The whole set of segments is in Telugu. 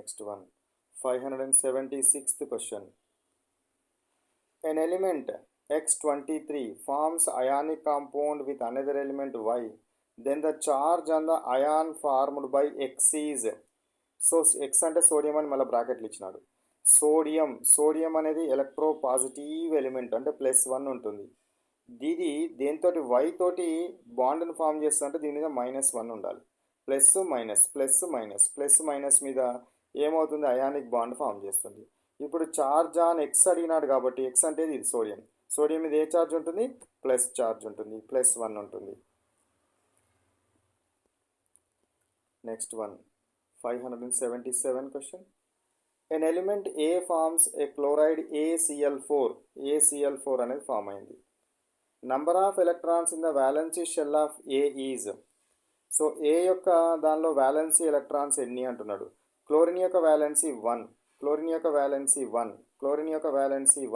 Next one, 576th question. An element X23 forms ionic compound with another element Y. Then the charge on the ion formed by X is. So X అంటే సోడియం అని మళ్ళీ బ్రాకెట్లు ఇచ్చినాడు. సోడియం అనేది ఎలక్ట్రో పాజిటివ్ ఎలిమెంట్ అంటే +1 ఉంటుంది. ఇది దేంతో వై తోటి బాండ్ని ఫామ్ చేస్తుందంటే దీని మీద -1 ఉండాలి. ప్లస్ మైనస్ మీద ఏమవుతుంది, అయానిక్ బాండ్ ఫామ్ చేస్తుంది. ఇప్పుడు చార్జ్ ఆన్ ఎక్స్ అడిగినాడు కాబట్టి ఎక్స్ అంటే ఇది సోడియం మీద ఏ చార్జ్ ఉంటుంది, ప్లస్ చార్జ్ ఉంటుంది, +1 ఉంటుంది. Next one, 577 question. An element A forms a chloride ACl4 అనేది ఫామ్ అయింది. Number of electrons in the valency shell of A is. So A యొక్క దానిలో వ్యాలెన్సీ ఎలక్ట్రాన్స్ ఎన్ని అంటున్నాడు. క్లోరిన్ యొక్క వ్యాలెన్సీ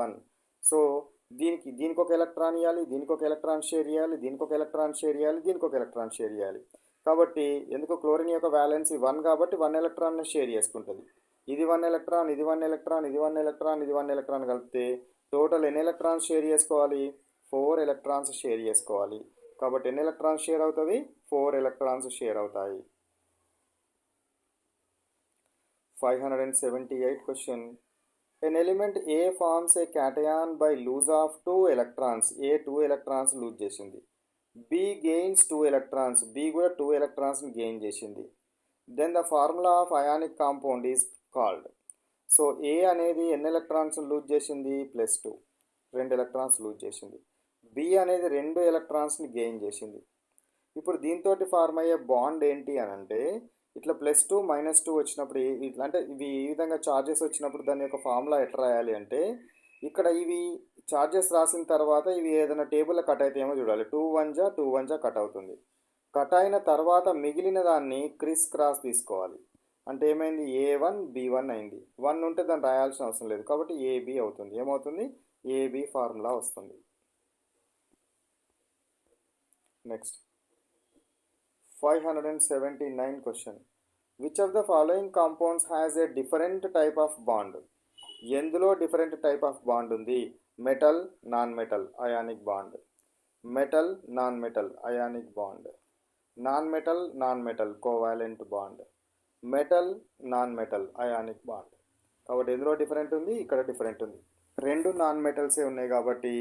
1. సో దీనికి ఒక ఎలక్ట్రాన్ ఇవ్వాలి, దీనికి ఒక ఎలక్ట్రాన్ షేర్ చేయాలి, దీనికి ఒక ఎలక్ట్రాన్ షేర్ చేయాలి, దీనికి ఒక ఎలక్ట్రాన్ షేర్ చేయాలి. కాబట్టి ఎందుకు క్లోరిన్ యొక్క వ్యాలెన్సీ 1 కాబట్టి 1 ఎలక్ట్రాన్ షేర్ చేసుకుంటుంది. ఇది 1 ఎలక్ట్రాన్, ఇది 1 ఎలక్ట్రాన్, ఇది 1 ఎలక్ట్రాన్, ఇది 1 ఎలక్ట్రాన్ కలిపితే టోటల్ ఎన్ని ఎలక్ట్రాన్స్ షేర్ చేసుకోవాలి, 4 ఎలక్ట్రాన్స్ షేర్ చేసుకోవాలి. కాబట్టి ఎన్ని ఎలక్ట్రాన్స్ షేర్ అవుతుంది, 4 ఎలక్ట్రాన్స్ షేర్ అవుతాయి. 578 question. An element A forms a cation by loss of 2 electrons. A 2 electrons loose చేసింది. B gains 2 electrons. B కూడా 2 electrons గెయిన్ చేసింది. Then the formula of ionic compound is called. So A అనేది ఎన్ని ఎలక్ట్రాన్స్ లూజ్ చేసింది, +2, 2 ఎలక్ట్రాన్స్ లూజ్ చేసింది. B అనేది 2 ఎలక్ట్రాన్స్ని గెయిన్ చేసింది. ఇప్పుడు దీంతో ఫార్మ్ అయ్యే బాండ్ ఏంటి అని అంటే ఇట్లా +2 -2 వచ్చినప్పుడు ఇట్లా అంటే ఇవి ఈ విధంగా చార్జెస్ వచ్చినప్పుడు దాని యొక్క ఫార్ములా ఎట్లా రాయాలి అంటే ఇక్కడ ఇవి చార్జెస్ రాసిన తర్వాత ఇవి ఏదైనా టేబుల్లో కట్ అయితే ఏమో చూడాలి. 2 1 జా కట్ అవుతుంది. కట్ అయిన తర్వాత మిగిలిన దాన్ని క్రిస్ క్రాస్ తీసుకోవాలి. అంటే ఏమైంది, A1 B1 అయింది. 1 ఉంటే దాన్ని రాయాల్సిన అవసరం లేదు కాబట్టి AB అవుతుంది. ఏమవుతుంది, AB ఫార్ములా వస్తుంది. Next 579 question. Which of the following compounds has a different type of bond? ఎందులో డిఫరెంట్ టైప్ ఆఫ్ బాండ్ ఉంది, metal non metal ionic bond, metal non metal ionic bond, non metal covalent bond, metal non metal ionic bond. కాబట్టి ఎందులో డిఫరెంట్ ఉంది, ఇక్కడ డిఫరెంట్ ఉంది. 2 నాన్ మెటల్సే ఉన్నాయి కాబట్టి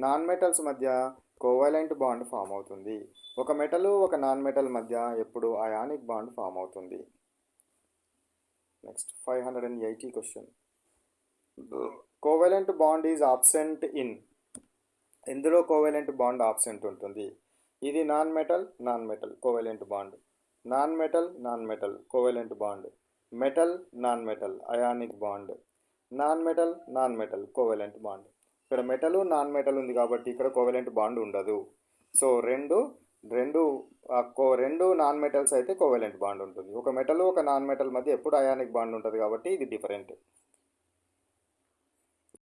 నాన్ మెటల్స్ మధ్య కోవాలెంట్ బాండ్ ఫామ్ అవుతుంది. ఒక మెటల్ ఒక నాన్ మెటల్ మధ్య ఎప్పుడు అయానిక్ బాండ్ ఫామ్ అవుతుంది. Next 580 question. Covalent bond is absent in. ఎందులో కోవాలెంట్ బాండ్ ఆబ్సెంట్ ఉంటుంది, ఇది non metal covalent bond, non metal covalent bond, metal non metal ionic bond, non metal covalent bond. ఇక్కడ మెటల్ నాన్ మెటల్ ఉంది కాబట్టి ఇక్కడ కోవాలెంట్ బాండ్ ఉండదు. సో రెండు నాన్ మెటల్స్ అయితే కోవాలెంట్ బాండ్ ఉంటుంది. ఒక మెటల్ ఒక నాన్ మెటల్ మధ్య ఎప్పుడు అయానిక్ బాండ్ ఉంటుంది కాబట్టి ఇది డిఫరెంట్.